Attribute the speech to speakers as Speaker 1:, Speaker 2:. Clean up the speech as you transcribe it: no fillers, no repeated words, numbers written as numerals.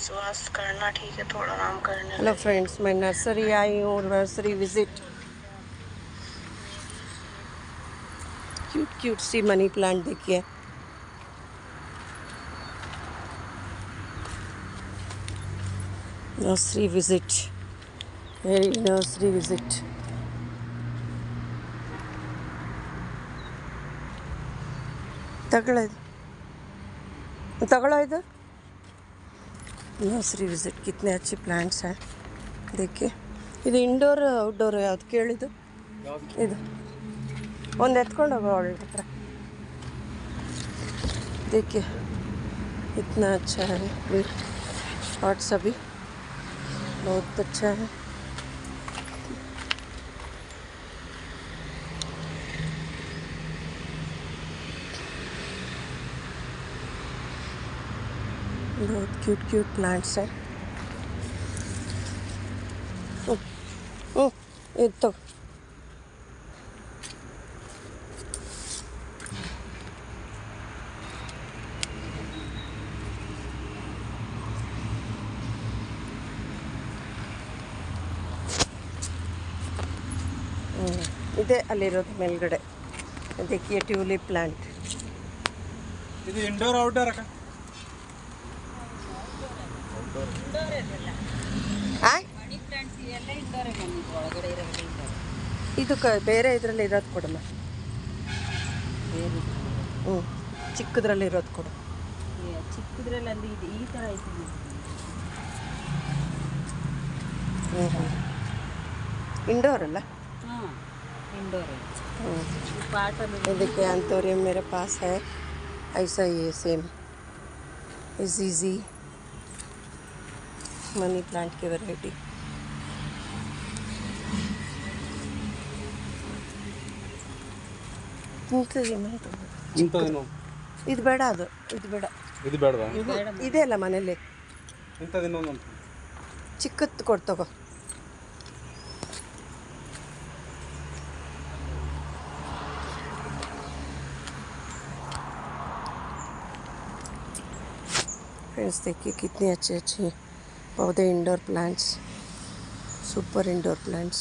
Speaker 1: स्वास्थ्य करना ठीक है, थोड़ा आराम करने।
Speaker 2: हेलो फ्रेंड्स, मैं नर्सरी आई हूँ, नर्सरी विजिट। क्यूट क्यूट सी मनी प्लांट देखिए। Nursery visit, very nursery visit. तगड़ा इधर नर्सरी विजिट। कितने अच्छे प्लांट्स हैं देखिए। ಇದು ಇಂಡೋರ್ ಔಟ್ಡೋರ್ ಯಾವ್ದು ಕೇಳಿದ್ದು? ಇದು ಒಂದು ಎತ್ಕೊಂಡು ಹೋಗೋ ಅವಳ ಹತ್ರ। देखिए इतना अच्छा है, और सभी बहुत अच्छा है। बहुत क्यूट क्यूट प्लांट्स है। ये तो ಇದೆ ಅಲ್ಲಿರೋದು ಮೇಲ್ಗಡೆ। देखिए ट्यूलिप प्लांट।
Speaker 3: ಇದು ಇಂಡೋರ್ ಔಟ್ಡೋರ್ ಅಕ್ಕ?
Speaker 1: ಮನಿ ಪ್ಲಾಂಟ್ಸ್ ಇವೆಲ್ಲ ಇಂಡೋರ್ ಬಂದಿದ್ದು, ಒಳಗಡೆ ಇರೋದು ಇಂಡೋರ್।
Speaker 2: ಇದು ಬೇರೆ ಇದರಲ್ಲಿ ಇರೋದು ಕೊಡಮ್ಮ,
Speaker 1: ಬೇರೆ
Speaker 2: ಚಿಕ್ಕದ್ರಲ್ಲಿ ಇರೋದು ಕೊಡು।
Speaker 1: ಚಿಕ್ಕದ್ರಲ್ಲಿ ಅಲ್ಲಿ ಇದೆ, ಈ ಥರ ಐತೆ
Speaker 2: इंडोर अल्ला?
Speaker 1: ಹಾಂ, इंडोर है।
Speaker 2: देखिए एंथोरियम मेरे पास है, ऐसा ही है सेम। इजी मनी प्लांट की वैरायटी। ಇದು ಬೇಡ, ಅದು ಇದು ಬೇಡ,
Speaker 3: ಇದು ಬೇಡವಾ?
Speaker 2: ಇದೆ ಅಲ್ಲ ಮನೇಲಿ,
Speaker 3: ಇಂಥದಿನ್ನೊಂದು
Speaker 2: ಚಿಕ್ಕತ್ತು ಕೊಟ್ಟು ತಗೋ। फ्रेंड्स देखिए कितने अच्छे अच्छे पौधे, indoor plants, super indoor plants.